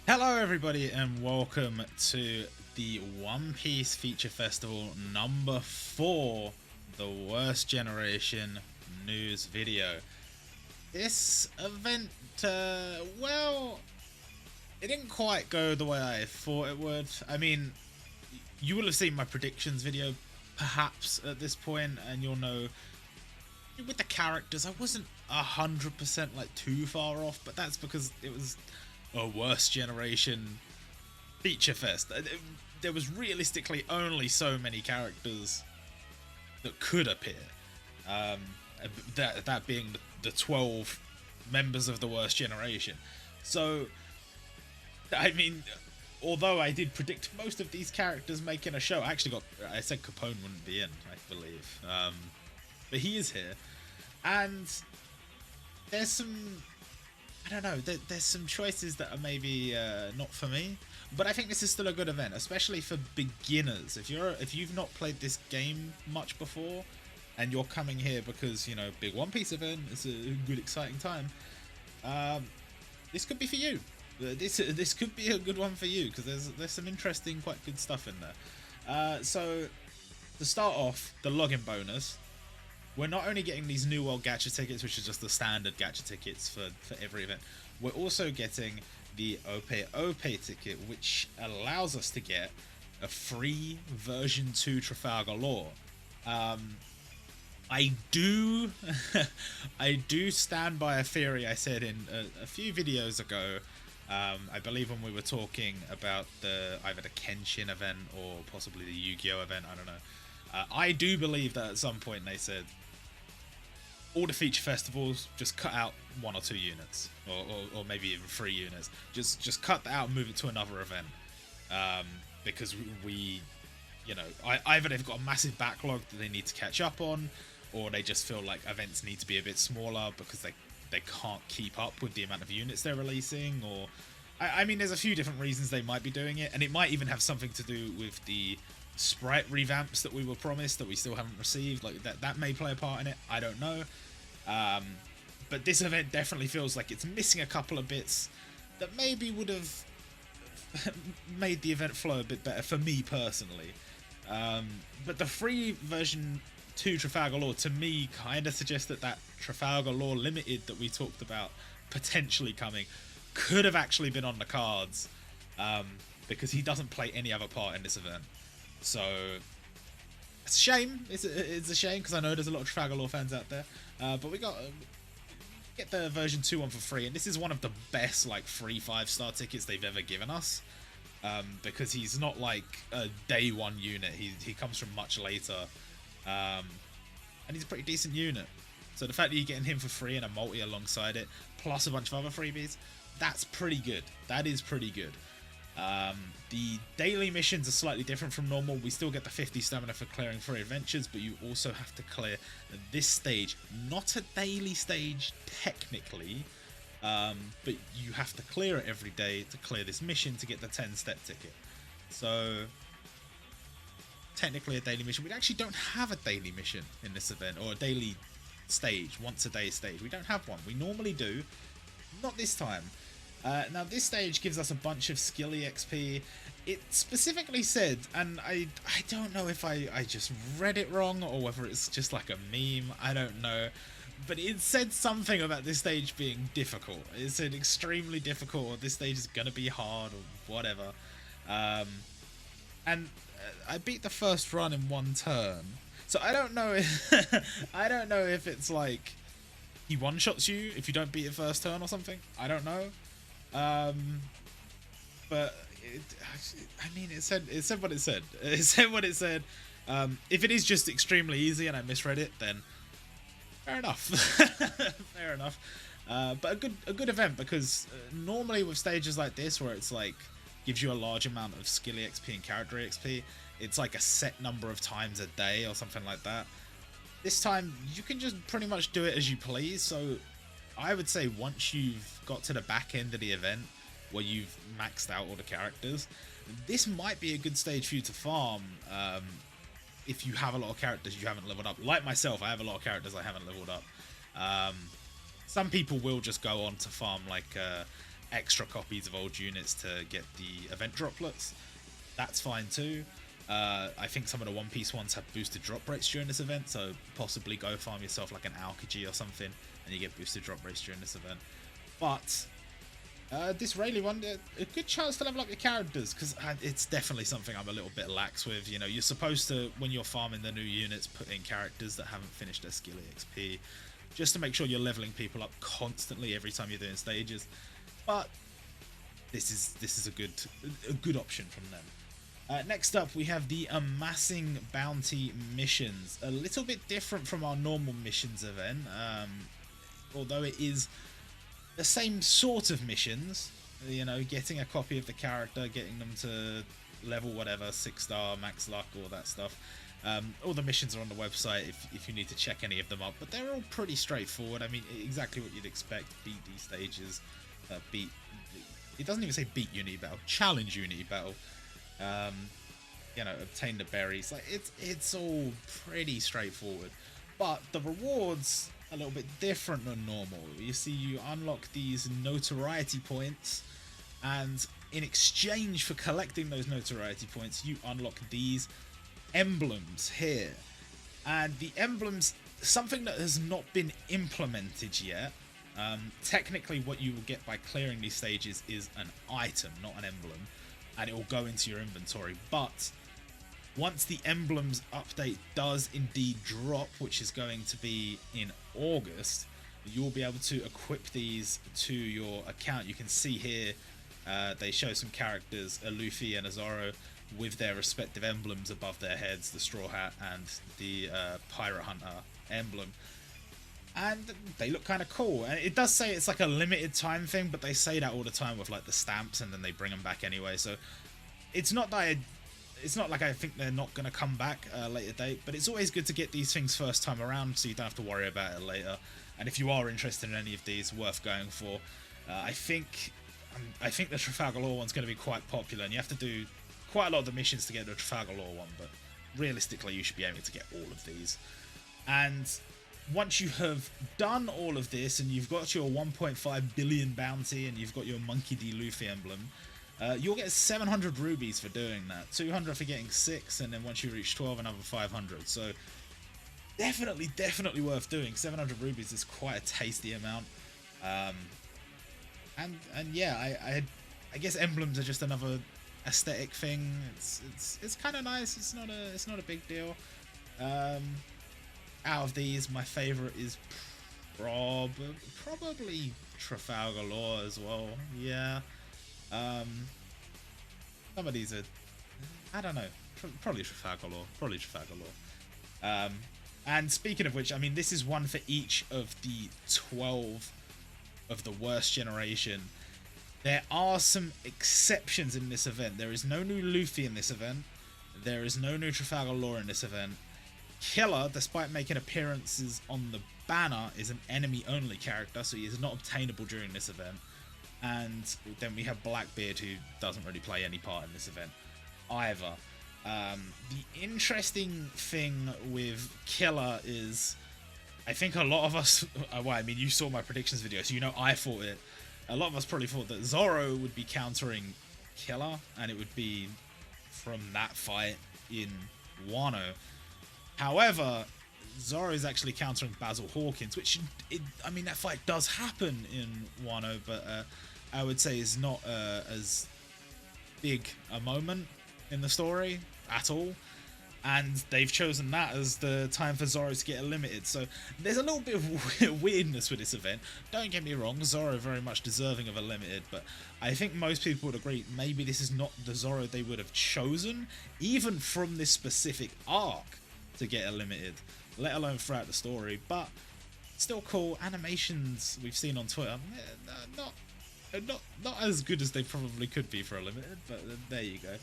Hello everybody and welcome to the One Piece Feature Festival number 4, the Worst Generation news video. This event, well, it didn't quite go the way I thought it would. I mean, you will have seen my predictions video perhaps at this point, and you'll know with the characters I wasn't 100% like too far off, but that's because it was a Worst Generation feature fest. There was realistically only so many characters that could appear, that being the 12 members of the Worst Generation. So I mean, although I did predict most of these characters making a show, I said Capone wouldn't be in, I believe, but he is here, and there's some, I don't know, there's some choices that are maybe not for me, but I think this is still a good event, especially for beginners. If you've not played this game much before, and you're coming here because, you know, big One Piece event, it's a good exciting time, this could be for you. This could be a good one for you, because there's some interesting, quite good stuff in there. So to start off, the login bonus. We're not only getting these New World Gacha tickets, which is just the standard Gacha tickets for every event, we're also getting the Ope Ope ticket, which allows us to get a free version 2 Trafalgar Law. I do stand by a theory I said in a few videos ago. I believe when we were talking about either the Kenshin event or possibly the Yu-Gi-Oh event, I don't know. I do believe that at some point they said, all the feature festivals, just cut out 1 or 2 units, or maybe even 3 units. Just cut that out and move it to another event, because we, you know, either they've got a massive backlog that they need to catch up on, or they just feel like events need to be a bit smaller because they can't keep up with the amount of units they're releasing, or I mean, there's a few different reasons they might be doing it, and it might even have something to do with the sprite revamps that we were promised that we still haven't received. Like that may play a part in it, I don't know. But this event definitely feels like it's missing a couple of bits that maybe would have made the event flow a bit better for me personally. But the free version 2 Trafalgar Law, to me, kind of suggests that Trafalgar Law Limited that we talked about potentially coming could have actually been on the cards, because he doesn't play any other part in this event. So it's a shame. It's a shame, because I know there's a lot of Trafalgar Law fans out there. But we get the version 2 one for free, and this is one of the best like free 5-star tickets they've ever given us, because he's not like a day 1 unit. He comes from much later, and he's a pretty decent unit. So the fact that you're getting him for free and a multi alongside it, plus a bunch of other freebies, that's pretty good. That is pretty good. The daily missions are slightly different from normal. We still get the 50 stamina for clearing 3 adventures, but you also have to clear this stage. Not a daily stage technically, but you have to clear it every day to clear this mission to get the 10-step ticket. So technically a daily mission. We actually don't have a daily mission in this event, or a daily stage, once a day stage. We don't have one. We normally do, not this time. Now this stage gives us a bunch of skill EXP. It specifically said, and I don't know if I just read it wrong or whether it's just like a meme, I don't know, but it said something about this stage being difficult. It said extremely difficult, or this stage is gonna be hard, or whatever. And I beat the first run in 1 turn, so I don't know if I don't know if it's like he one-shots you if you don't beat it first turn or something. I don't know. But I mean, it said what it said. It said what it said. If it is just extremely easy and I misread it, then fair enough. Fair enough. But a good event, because normally with stages like this, where it's like gives you a large amount of skill EXP and character EXP, it's like a set number of times a day or something like that. This time you can just pretty much do it as you please. So I would say once you've got to the back end of the event, where you've maxed out all the characters, this might be a good stage for you to farm, if you have a lot of characters you haven't leveled up. Like myself, I have a lot of characters I haven't leveled up. Some people will just go on to farm like extra copies of old units to get the event droplets, that's fine too. I think some of the One Piece ones have boosted drop rates during this event, so possibly go farm yourself like an Aokiji or something, and you get boosted drop rates during this event. But this Rayleigh one, a good chance to level up your characters, because it's definitely something I'm a little bit lax with. You know, you're supposed to, when you're farming the new units, put in characters that haven't finished their skill EXP, just to make sure you're leveling people up constantly every time you're doing stages. But this is a good option from them. Next up, we have the Amassing Bounty missions. A little bit different from our normal missions event, although it is the same sort of missions. You know, getting a copy of the character, getting them to level whatever, 6-star, max luck, all that stuff. All the missions are on the website if you need to check any of them up, but they're all pretty straightforward. I mean, exactly what you'd expect. Beat these stages, it doesn't even say beat Unity Battle, challenge Unity Battle. You know, obtain the berries. Like, it's all pretty straightforward, but the rewards a little bit different than normal. You see, you unlock these notoriety points, and in exchange for collecting those notoriety points, you unlock these emblems here. And the emblems, something that has not been implemented yet. Technically, what you will get by clearing these stages is an item, not an emblem, and it will go into your inventory. But once the emblems update does indeed drop, which is going to be in August, you'll be able to equip these to your account. You can see here they show some characters, a Luffy and a Zoro, with their respective emblems above their heads, the Straw Hat and the Pirate Hunter emblem. And they look kind of cool. And it does say it's like a limited time thing, but they say that all the time with like the stamps, and then they bring them back anyway. So it's not that it's not like I think they're not going to come back at a later date, but it's always good to get these things first time around, so you don't have to worry about it later. And if you are interested in any of these, worth going for. I think the Trafalgar Law one's going to be quite popular, and you have to do quite a lot of the missions to get the Trafalgar Law one, but realistically you should be aiming to get all of these. And once you have done all of this, and you've got your 1.5 billion bounty, and you've got your Monkey D. Luffy emblem, you'll get 700 rubies for doing that, 200 for getting 6, and then once you reach 12, another 500. So definitely worth doing. 700 rubies is quite a tasty amount. And yeah, I guess emblems are just another aesthetic thing. It's kind of nice. It's not a big deal. Out of these, my favorite is probably Trafalgar Law as well. Yeah. Some of these are, I don't know, probably Trafalgar Law. And speaking of which, I mean, this is one for each of the 12 of the worst generation. There are some exceptions in this event. There is no new Luffy in this event. There is no new Trafalgar Law in this event. Killer, despite making appearances on the banner, is an enemy-only character, so he is not obtainable during this event. And then we have Blackbeard, who doesn't really play any part in this event either. The interesting thing with Killer is, I think a lot of us, well, I mean, you saw my predictions video, so you know I thought it. A lot of us probably thought that Zoro would be countering Killer, and it would be from that fight in Wano. However, Zoro is actually countering Basil Hawkins, which, I mean, that fight does happen in Wano, but I would say is not as big a moment in the story at all. And they've chosen that as the time for Zoro to get eliminated. So there's a little bit of weirdness with this event. Don't get me wrong, Zoro very much deserving of a limited, but I think most people would agree maybe this is not the Zoro they would have chosen, even from this specific arc, to get a limited, let alone throughout the story. But still cool. Animations we've seen on Twitter, not as good as they probably could be for a limited, but there you go.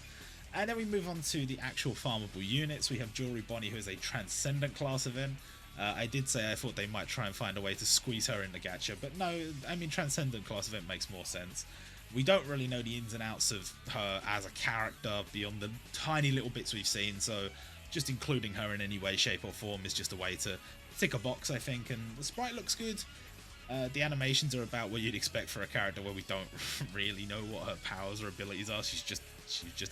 And then we move on to the actual farmable units. We have Jewelry Bonnie, who is a Transcendent class event. I did say I thought they might try and find a way to squeeze her in the gacha, but no, I mean, Transcendent class event makes more sense. We don't really know the ins and outs of her as a character beyond the tiny little bits we've seen, so just including her in any way, shape or form is just a way to tick a box, I think. And the sprite looks good. The animations are about what you'd expect for a character where we don't really know what her powers or abilities are. She's just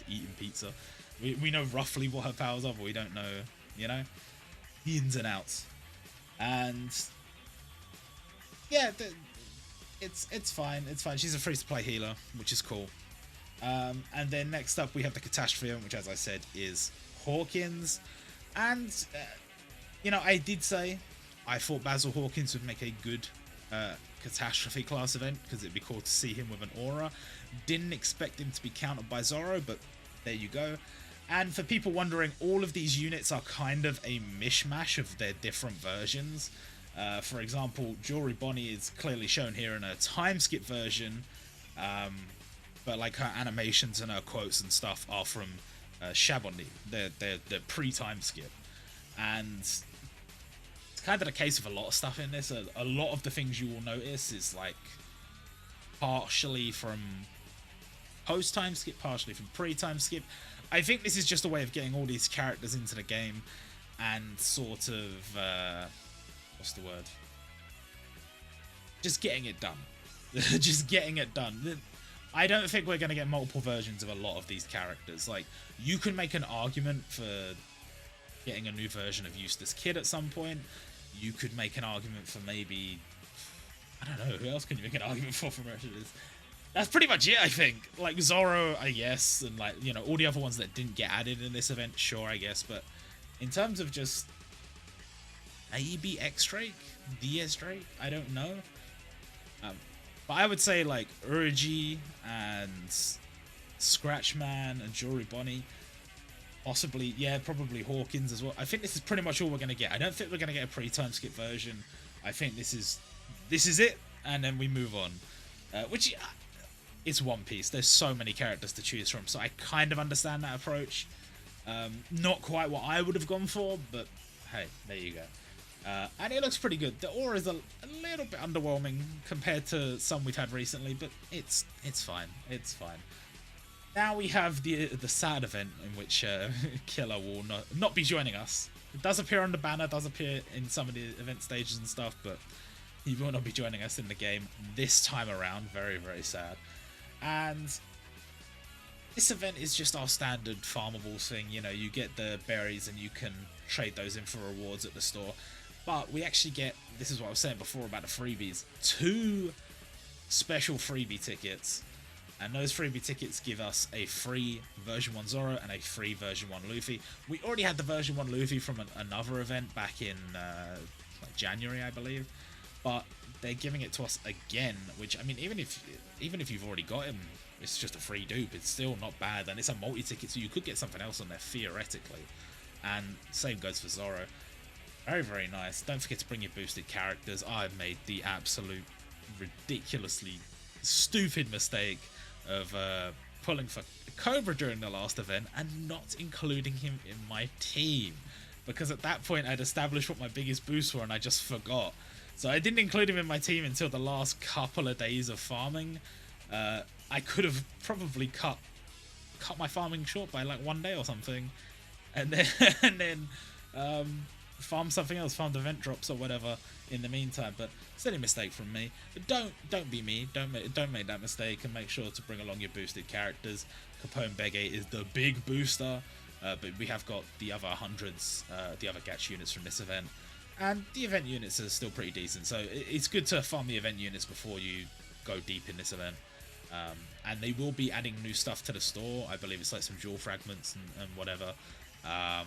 eating pizza. We know roughly what her powers are, but we don't know, you know, the ins and outs. And yeah, it's fine. It's fine. She's a free-to-play healer, which is cool. And then next up we have the Catastrophe event, which, as I said, is Hawkins. And you know, I did say I thought Basil Hawkins would make a good Catastrophe class event because it'd be cool to see him with an aura. Didn't expect him to be countered by Zorro, but there you go. And for people wondering, all of these units are kind of a mishmash of their different versions. For example, Jewelry Bonnie is clearly shown here in a time skip version, but like her animations and her quotes and stuff are from Shabondi. They're pre-time skip. And kind of the case with a lot of stuff in this. A lot of the things you will notice is like partially from post-time skip, partially from pre-time skip. I think this is just a way of getting all these characters into the game and sort of what's the word? Just getting it done. Just getting it done. I don't think we're going to get multiple versions of a lot of these characters. Like, you can make an argument for getting a new version of Eustace Kid at some point. You could make an argument for maybe, I don't know, who else can you make an argument for from Mercedes? That's pretty much it, I think. Like, Zorro, I guess, and like, you know, all the other ones that didn't get added in this event, sure, I guess, but in terms of just maybe X-Drake, DS-Drake, I don't know. But I would say like Urgi and Scratchman and Jewelry Bonnie, possibly, yeah, probably Hawkins as well. I think this is pretty much all we're going to get. I don't think we're going to get a pre-time skip version. I think this is it, and then we move on. Which, it's One Piece. There's so many characters to choose from, so I kind of understand that approach. Not quite what I would have gone for, but hey, there you go. And it looks pretty good. The aura is a little bit underwhelming compared to some we've had recently, but it's fine. It's fine. Now we have the sad event in which Killer will not be joining us. It does appear on the banner, does appear in some of the event stages and stuff, but he will not be joining us in the game this time around. Very, very sad. And this event is just our standard farmable thing. You know, you get the berries and you can trade those in for rewards at the store. But we actually get, this is what I was saying before about the freebies, 2 special freebie tickets. And those freebie tickets give us a free version 1 Zoro and a free version 1 Luffy. We already had the version 1 Luffy from another event back in like January, I believe. But they're giving it to us again, which, I mean, even if you've already got him, it's just a free dupe. It's still not bad, and it's a multi-ticket, so you could get something else on there, theoretically. And same goes for Zoro. Very, very nice. Don't forget to bring your boosted characters. I've made the absolute ridiculously stupid mistake of pulling for Cobra during the last event and not including him in my team, because at that point I'd established what my biggest boosts were and I just forgot. So I didn't include him in my team until the last couple of days of farming. I could have probably cut my farming short by like 1 day or something, and then farm something else, farm event drops or whatever in the meantime. But silly mistake from me. But don't be me. Don't make that mistake, and make sure to bring along your boosted characters. Capone Bege is the big booster, but we have got the other hundreds, the other Gatch units from this event, and the event units are still pretty decent. So it's good to farm the event units before you go deep in this event. And they will be adding new stuff to the store. I believe it's like some jewel fragments and whatever on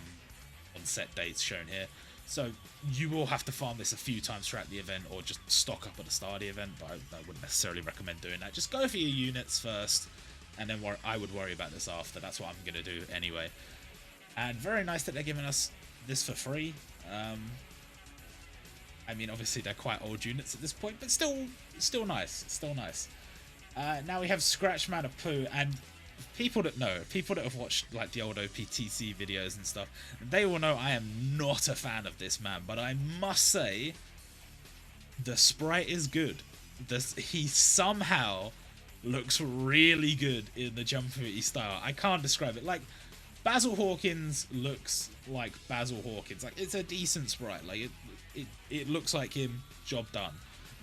set dates shown here. So you will have to farm this a few times throughout the event, or just stock up at the start of the event, but I wouldn't necessarily recommend doing that. Just go for your units first, and then I would worry about this after. That's what I'm going to do anyway. And very nice that they're giving us this for free. I mean, obviously they're quite old units at this point, but still nice. Still nice. Now we have Scratchman of Pooh, and people that have watched like the old OPTC videos and stuff, they will know I am not a fan of this man, but I must say the sprite is good. He somehow looks really good in the Jumputi style. I can't describe it. Like, Basil Hawkins looks like Basil Hawkins. Like, it's a decent sprite. Like, it looks like him, job done.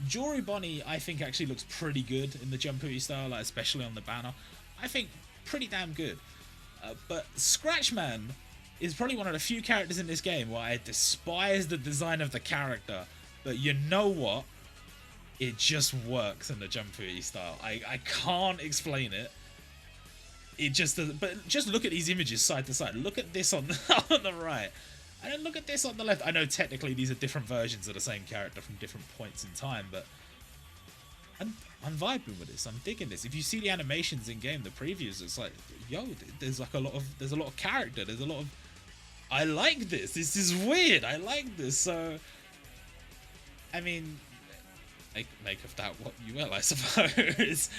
Jory Bonnie, I think, actually looks pretty good in the Jumputi style, like, especially on the banner. I think pretty damn good. But Scratchman is probably one of the few characters in this game where I despise the design of the character. But you know what? It just works in the Jumputi style. I can't explain it. It just doesn't. But just look at these images side to side. Look at this on on the right. And then look at this on the left. I know technically these are different versions of the same character from different points in time, but I'm vibing with this. I'm digging this. If you see the animations in game, the previews, it's like, yo, there's a lot of character. There's a lot of. I like this. This is weird. I like this. So, I mean, make of that what you will, I suppose.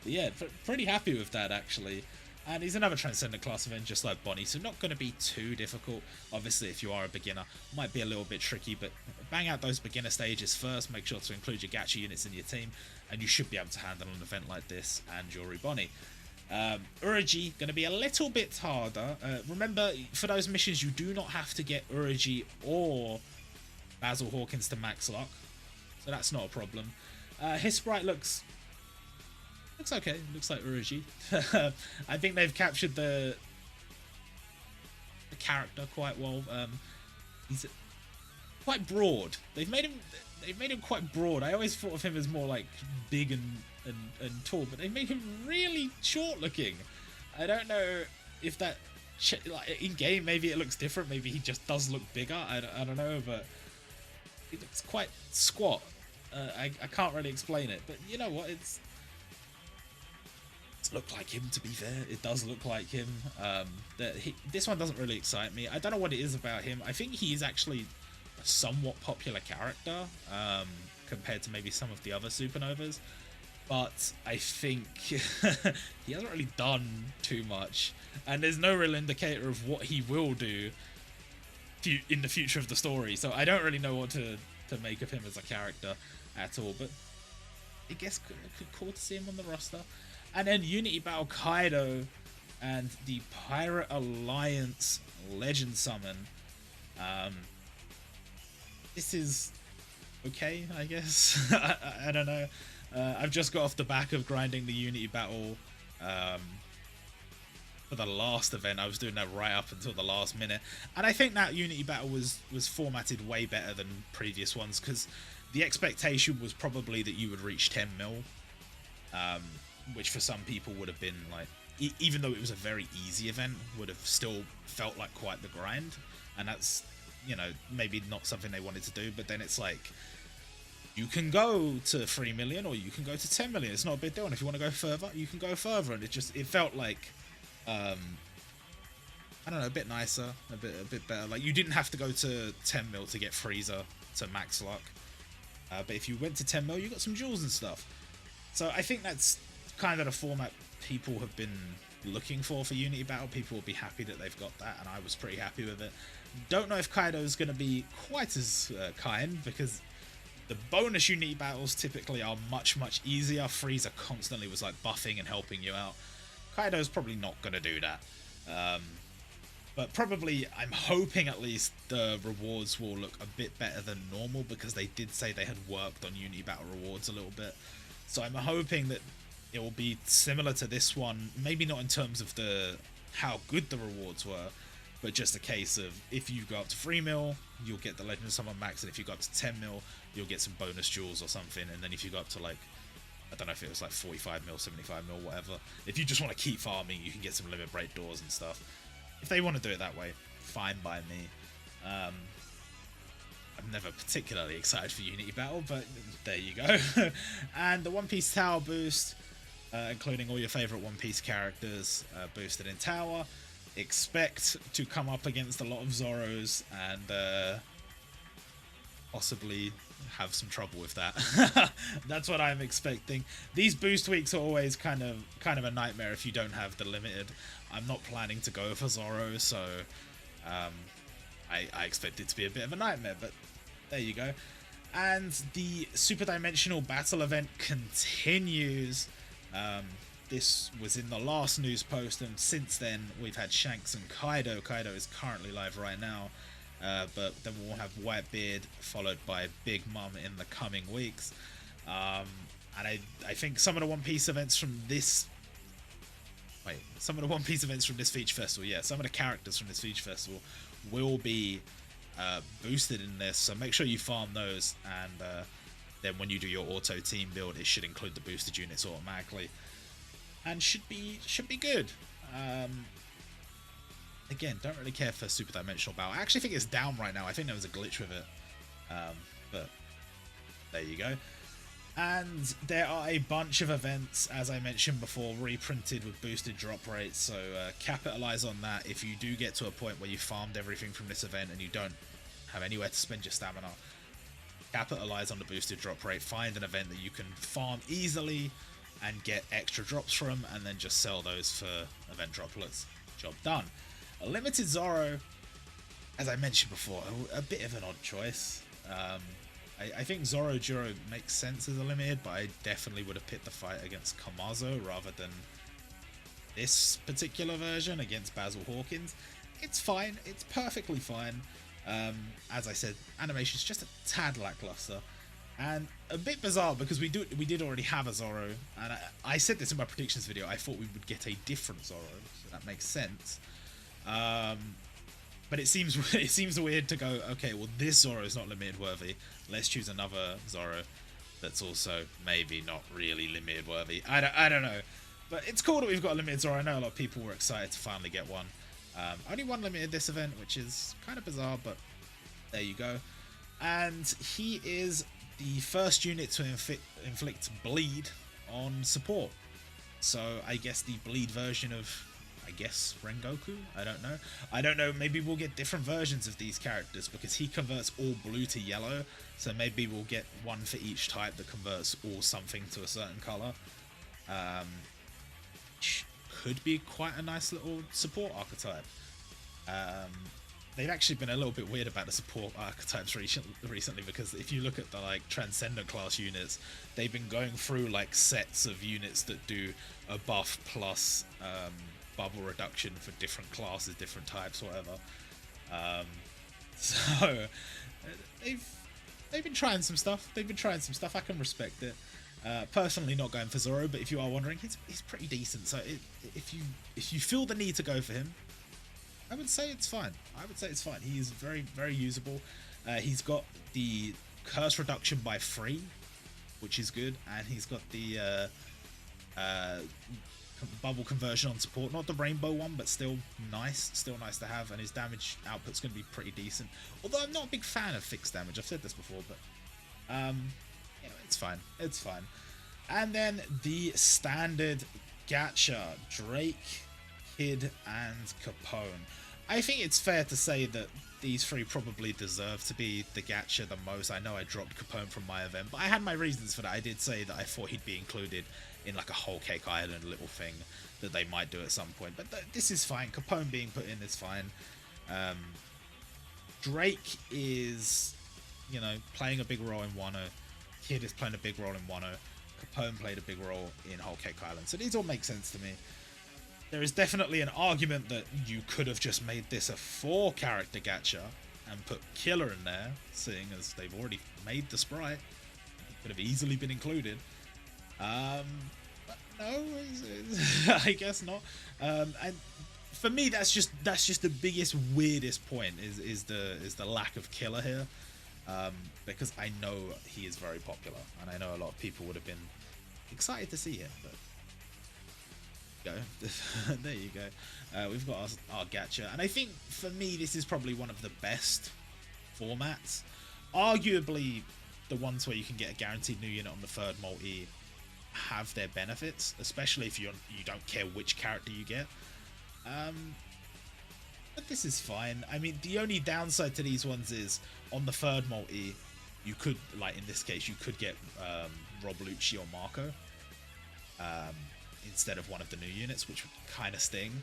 Yeah, pretty happy with that actually. And he's another Transcendent class event just like Bonnie, so not going to be too difficult. Obviously, if you are a beginner, might be a little bit tricky, but bang out those beginner stages first. Make sure to include your gacha units in your team, and you should be able to handle an event like this and Jory Bonnie. Urigi, going to be a little bit harder. Remember, for those missions, you do not have to get Urigi or Basil Hawkins to max lock, so that's not a problem. His sprite looks okay. Looks like Urigi. I think they've captured the character quite well. He's quite broad. They've made him quite broad. I always thought of him as more like big and tall, but they've made him really short looking. I don't know if that like in game maybe it looks different. Maybe he just does look bigger. I don't know, but he looks quite squat. I can't really explain it, but you know what? It's look like him, to be fair. It does look like him. This one doesn't really excite me. I don't know what it is about him. I think he is actually a somewhat popular character compared to maybe some of the other Supernovas, but I think he hasn't really done too much, and there's no real indicator of what he will do in the future of the story, so I don't really know what to make of him as a character at all, but I guess cool to see him on the roster. And then Unity Battle Kaido and the Pirate Alliance Legend Summon. This is okay, I guess. I don't know. I've just got off the back of grinding the Unity Battle for the last event. I was doing that right up until the last minute. And I think that Unity Battle was formatted way better than previous ones, because the expectation was probably that you would reach 10 mil. Which for some people would have been like, even though it was a very easy event, would have still felt like quite the grind. And that's, you know, maybe not something they wanted to do, but then it's like, you can go to 3 million or you can go to 10 million. It's not a big deal. And if you want to go further, you can go further. And it felt like, I don't know, a bit nicer, a bit better. Like, you didn't have to go to 10 mil to get Frieza to max lock. But if you went to 10 mil, you got some jewels and stuff. So I think that's kind of the format people have been looking for Unity Battle. People will be happy that they've got that, and I was pretty happy with it. Don't know if Kaido's going to be quite as kind, because the bonus Unity Battles typically are much easier. Frieza constantly was like buffing and helping you out. Kaido's probably not going to do that. But probably, I'm hoping at least the rewards will look a bit better than normal, because they did say they had worked on Unity Battle rewards a little bit. So I'm hoping that it will be similar to this one, maybe not in terms of how good the rewards were, but just a case of, if you go up to 3 mil, you'll get the Legend of Someone Max, and if you go up to 10 mil, you'll get some bonus jewels or something, and then if you go up to, like, I don't know if it was like 45 mil, 75 mil, whatever, if you just want to keep farming, you can get some limit break doors and stuff. If they want to do it that way, fine by me. I'm never particularly excited for Unity Battle, but there you go. And the One Piece Tower boost, including all your favourite One Piece characters boosted in Tower. Expect to come up against a lot of Zoros and possibly have some trouble with that. That's what I'm expecting. These boost weeks are always kind of a nightmare if you don't have the limited. I'm not planning to go for Zoro, so I expect it to be a bit of a nightmare, but there you go. And the Super Dimensional Battle event continues. This was in the last news post, and since then we've had Shanks and Kaido. Kaido is currently live right now. but then we'll have Whitebeard followed by Big Mum in the coming weeks. And I think some of the One Piece events from this... some of the One Piece events from this Feature Festival, yeah, some of the characters from this Feature Festival will be boosted in this, so make sure you farm those, and then when you do your auto team build, it should include the boosted units automatically, and should be good. Again, don't really care for Super Dimensional Battle. I actually think it's down right now. I think there was a glitch with it, but there you go. And there are a bunch of events, as I mentioned before, reprinted with boosted drop rates, so capitalize on that. If you do get to a point where you farmed everything from this event and you don't have anywhere to spend your stamina, capitalize on the boosted drop rate, find an event that you can farm easily and get extra drops from, and then just sell those for event droplets. Job done. A limited Zoro, as I mentioned before, a bit of an odd choice. I think Zoro Juro makes sense as a limited, but I definitely would have picked the fight against Kamazo rather than this particular version against Basil Hawkins. It's fine. It's perfectly fine. As I said, animation's just a tad lackluster. And a bit bizarre because we did already have a Zoro, and I said this in my predictions video, I thought we would get a different Zoro, so that makes sense. But it seems weird to go, okay, well this Zoro is not limited worthy, let's choose another Zoro that's also maybe not really limited worthy. I don't know, but it's cool that we've got a limited Zoro. I know a lot of people were excited to finally get one. Only one limited this event, which is kind of bizarre, but there you go. And he is the first unit to inflict bleed on support. So I guess the bleed version of, I guess, Rengoku? I don't know, maybe we'll get different versions of these characters because he converts all blue to yellow, so maybe we'll get one for each type that converts all something to a certain colour. Which could be quite a nice little support archetype. They've actually been a little bit weird about the support archetypes recently, because if you look at the like Transcendent class units, they've been going through like sets of units that do a buff plus bubble reduction for different classes, different types, whatever. So they've been trying some stuff. I can respect it. Personally, not going for Zoro, but if you are wondering, he's pretty decent. So if you feel the need to go for him, I would say it's fine. He is very, very usable. He's got the curse reduction by 3, which is good, and he's got the bubble conversion on support. Not the rainbow one, but still nice to have, and his damage output's going to be pretty decent. Although I'm not a big fan of fixed damage. I've said this before, but you know, it's fine. And then the standard gacha, Drake, Kid, and Capone. I think it's fair to say that these three probably deserve to be the gacha the most. I know I dropped Capone from my event, but I had my reasons for that. I did say that I thought he'd be included in like a Whole Cake Island little thing that they might do at some point, but this is fine. Capone being put in is fine. Drake is, you know, playing a big role in Wano. Kid is playing a big role in Wano. Capone played a big role in Whole Cake Island, so these all make sense to me. There is definitely an argument that you could have just made this a 4-character gacha and put Killer in there, seeing as they've already made the sprite. It could have easily been included. But no, I guess not. And for me, that's just the biggest, weirdest point is the lack of Killer here, because I know he is very popular, and I know a lot of people would have been excited to see him, but. There you go. We've got our gacha, and I think for me this is probably one of the best formats. Arguably, the ones where you can get a guaranteed new unit on the third multi have their benefits, especially if you don't care which character you get. But this is fine. I mean, the only downside to these ones is on the third multi, you could, like in this case, you could get Rob Lucci or Marco. Instead of one of the new units, which would kind of sting.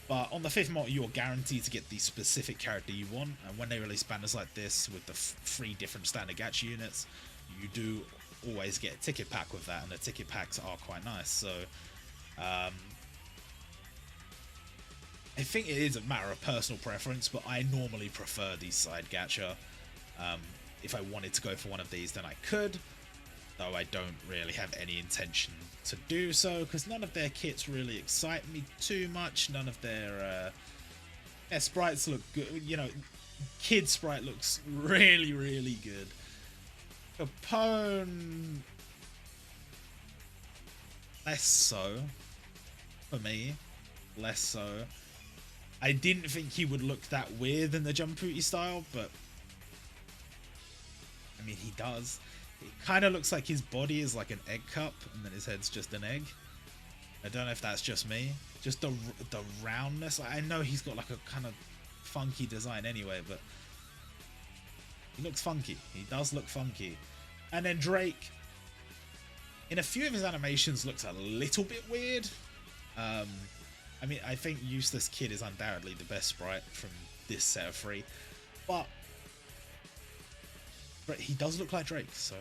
But on the 5th multi, you're guaranteed to get the specific character you want, and when they release banners like this with the 3 different standard gacha units, you do always get a ticket pack with that, and the ticket packs are quite nice. So I think it is a matter of personal preference, but I normally prefer these side gacha. If I wanted to go for one of these, then I could, though I don't really have any intention to do so, because none of their kits really excite me too much. None of their sprites look good. You know, Kid sprite looks really, really good. Capone, less so for me. Less so. I didn't think he would look that weird in the Jumputi style, but I mean, he does. It kind of looks like his body is like an egg cup, and then his head's just an egg. I don't know if that's just me. Just the roundness. I know he's got like a kind of funky design anyway, but he looks funky. He does look funky. And then Drake, in a few of his animations, looks a little bit weird. I mean, I think Useless Kid is undoubtedly the best sprite from this set of 3, but he does look like Drake, so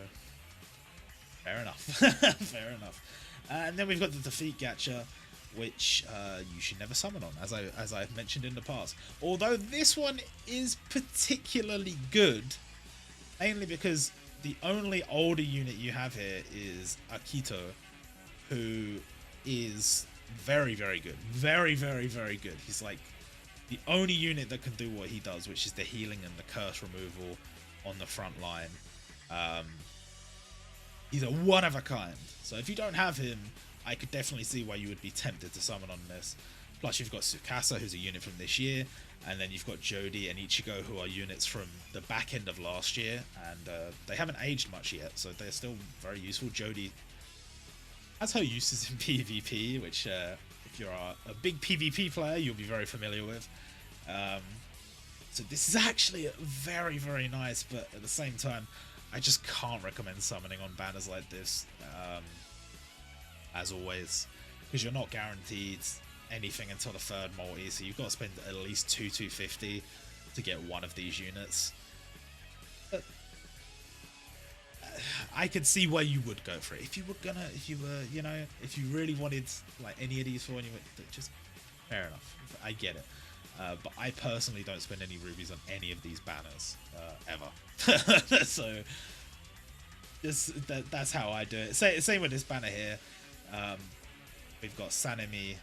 fair enough. Fair enough. And then we've got the Defeat Gacha, which you should never summon on, as I've mentioned in the past. Although this one is particularly good, mainly because the only older unit you have here is Akito, who is very, very good. Very, very, very good. He's like the only unit that can do what he does, which is the healing and the curse removal on the front line. He's a one of a kind. So if you don't have him, I could definitely see why you would be tempted to summon on this. Plus you've got Tsukasa, who's a unit from this year, and then you've got Jody and Ichigo, who are units from the back end of last year, and they haven't aged much yet, so they're still very useful. Jody has her uses in PvP, which if you're a big PvP player, you'll be very familiar with. So this is actually very, very nice, but at the same time, I just can't recommend summoning on banners like this, as always, because you're not guaranteed anything until the 3rd multi, so you've got to spend at least 250 to get one of these units. But I could see why you would go for it. If you were, you know, if you really wanted like any of these for anyone, just fair enough. I get it. But I personally don't spend any rubies on any of these banners ever. So that's how I do it. Same with this banner here. We've got Sanemi,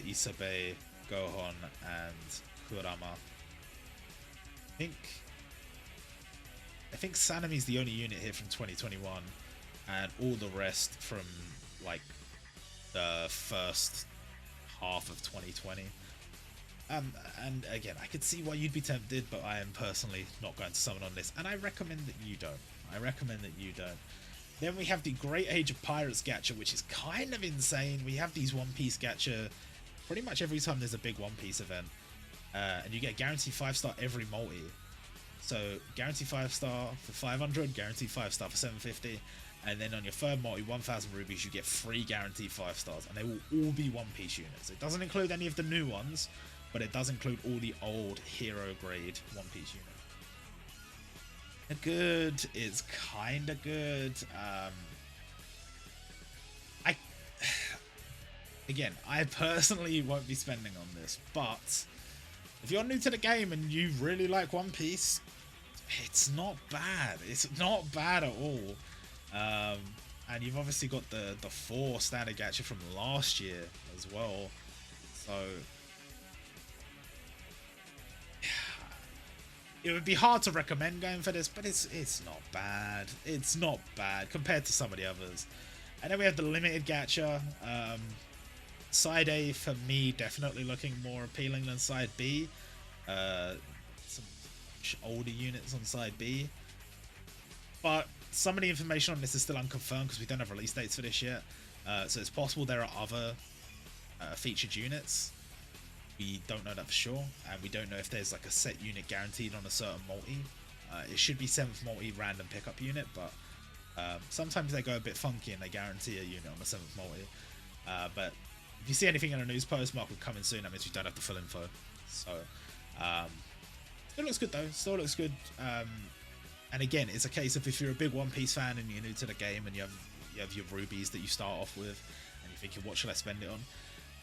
Isabe, Gohon, and Kurama. I think Sanemi's the only unit here from 2021, and all the rest from like the first half of 2020. And again, I could see why you'd be tempted, but I am personally not going to summon on this, and I recommend that you don't. Then we have the Great Age of Pirates gacha, which is kind of insane. We have these One Piece gacha pretty much every time there's a big One Piece event, and you get guaranteed 5-star every multi. So guaranteed 5-star for 500, guaranteed 5-star for 750, and then on your 3rd multi, 1000 rubies, you get 3 guaranteed 5-stars, and they will all be One Piece units. It doesn't include any of the new ones, but it does include all the old hero grade One Piece units. Good, it's kinda good. Again, I personally won't be spending on this, but if you're new to the game and you really like One Piece, it's not bad. It's not bad at all. And you've obviously got the 4 standard gacha from last year as well, so it would be hard to recommend going for this, but it's not bad. It's not bad compared to some of the others. And then we have the limited gacha. Side A, for me, definitely looking more appealing than Side B. Some older units on Side B. But some of the information on this is still unconfirmed because we don't have release dates for this yet. So it's possible there are other featured units. We don't know that for sure, and we don't know if there's like a set unit guaranteed on a certain multi. It should be 7th multi random pickup unit, but sometimes they go a bit funky and they guarantee a unit on the 7th multi. But if you see anything in a news post mark with coming soon, that means we don't have the full info. So still looks good though. Still looks good. And again, it's a case of if you're a big One Piece fan and you're new to the game and you have your rubies that you start off with, and you're thinking, what should I spend it on?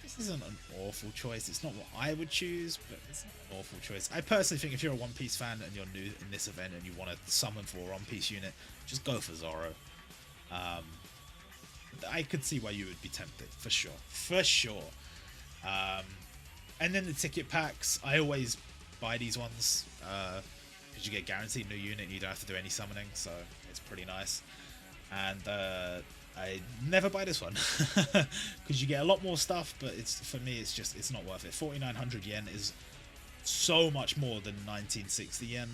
this isn't an awful choice. It's not what I would choose, but it's not an awful choice. I personally think if you're a One Piece fan and you're new in this event and you want to summon for a One Piece unit, just go for Zoro. I could see why you would be tempted, for sure. For sure. And then the ticket packs, I always buy these ones because you get guaranteed new unit and you don't have to do any summoning, so it's pretty nice. And I never buy this one because you get a lot more stuff, but for me it's not worth it. 4,900 yen is so much more than 1960 yen,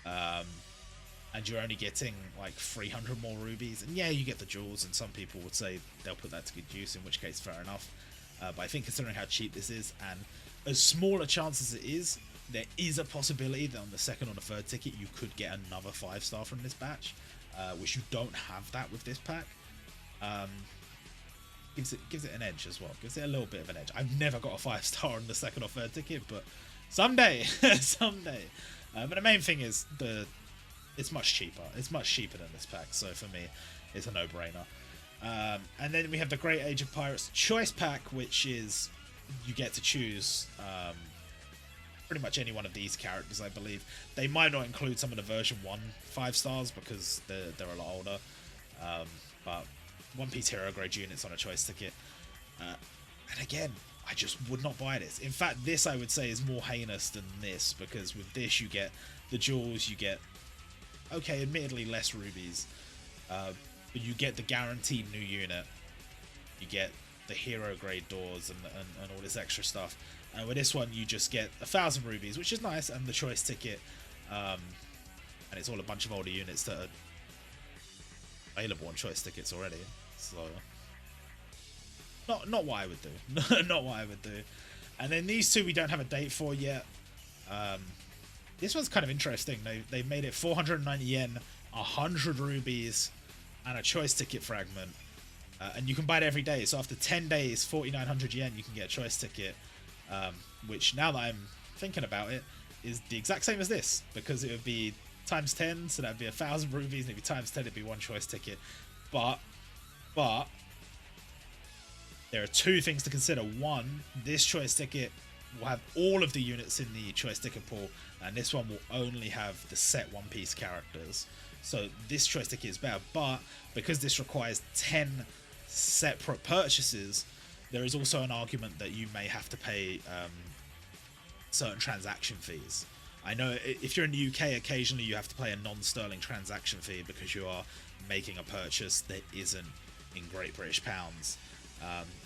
and you're only getting like 300 more rubies. And yeah, you get the jewels, and some people would say they'll put that to good use, in which case fair enough. But I think considering how cheap this is, and as small a chance as it is, there is a possibility that on the second or the third ticket you could get another 5-star from this batch, which you don't have that with this pack. Gives it an edge as well. Gives it a little bit of an edge. I've never got a 5-star on the second or third ticket, but someday, someday. But the main thing is it's much cheaper. It's much cheaper than this pack, so for me, it's a no-brainer. And then we have the Great Age of Pirates Choice Pack, which is you get to choose pretty much any one of these characters, I believe. They might not include some of the version 1 5-stars because they're a lot older, but One Piece hero grade units on a choice ticket. And again, I just would not buy this. In fact, this I would say is more heinous than this, because with this you get the jewels, you get, okay, admittedly less rubies, but you get the guaranteed new unit, you get the hero grade doors and all this extra stuff. And with this one you just get 1,000 rubies, which is nice, and the choice ticket, and it's all a bunch of older units that are available on choice tickets already. So not what I would do. Not what I would do. And then these two we don't have a date for yet. This one's kind of interesting. They made it 490 yen, 100 rubies, and a choice ticket fragment. And you can buy it every day. So after 10 days, 4,900 yen, you can get a choice ticket. Which, now that I'm thinking about it, is the exact same as this, because it would be times 10, so that'd be 1,000 rubies, and it'd be times 10, it'd be one choice ticket. But there are two things to consider. One, this choice ticket will have all of the units in the choice ticket pool, and this one will only have the set One Piece characters. So this choice ticket is better, but because this requires 10 separate purchases, there is also an argument that you may have to pay certain transaction fees. I know if you're in the UK, occasionally you have to pay a non-sterling transaction fee because you are making a purchase that isn't in Great British pounds.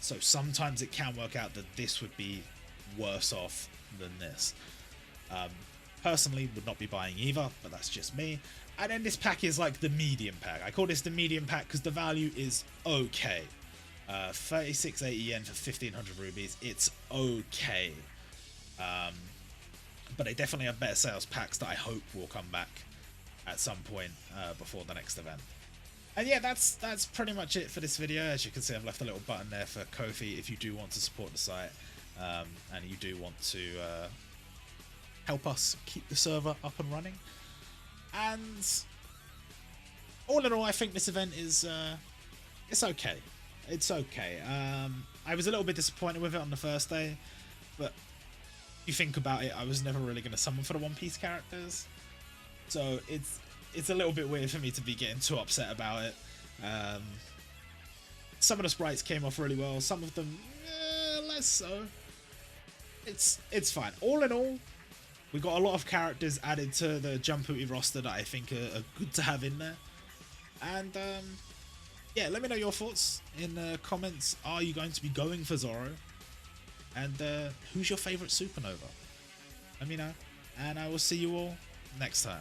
So sometimes it can work out that this would be worse off than this. Personally, would not be buying either, but that's just me. And then this pack is like the medium pack. I call this the medium pack because the value is okay. 3680 yen for 1,500 rubies. It's okay. But they definitely have better sales packs that I hope will come back at some point before the next event. And yeah, that's pretty much it for this video. As you can see, I've left a little button there for Ko-fi if you do want to support the site, and you do want to help us keep the server up and running. And all in all, I think this event is it's okay. It's okay. I was a little bit disappointed with it on the first day, but if you think about it, I was never really going to summon for the One Piece characters, so it's a little bit weird for me to be getting too upset about it. Some of the sprites came off really well, some of them less so. It's fine. All in all, we got a lot of characters added to the Jumputi roster that I think are good to have in there. And yeah, let me know your thoughts in the comments. Are you going to be going for Zoro? And who's your favourite supernova? Let me know. And I will see you all next time.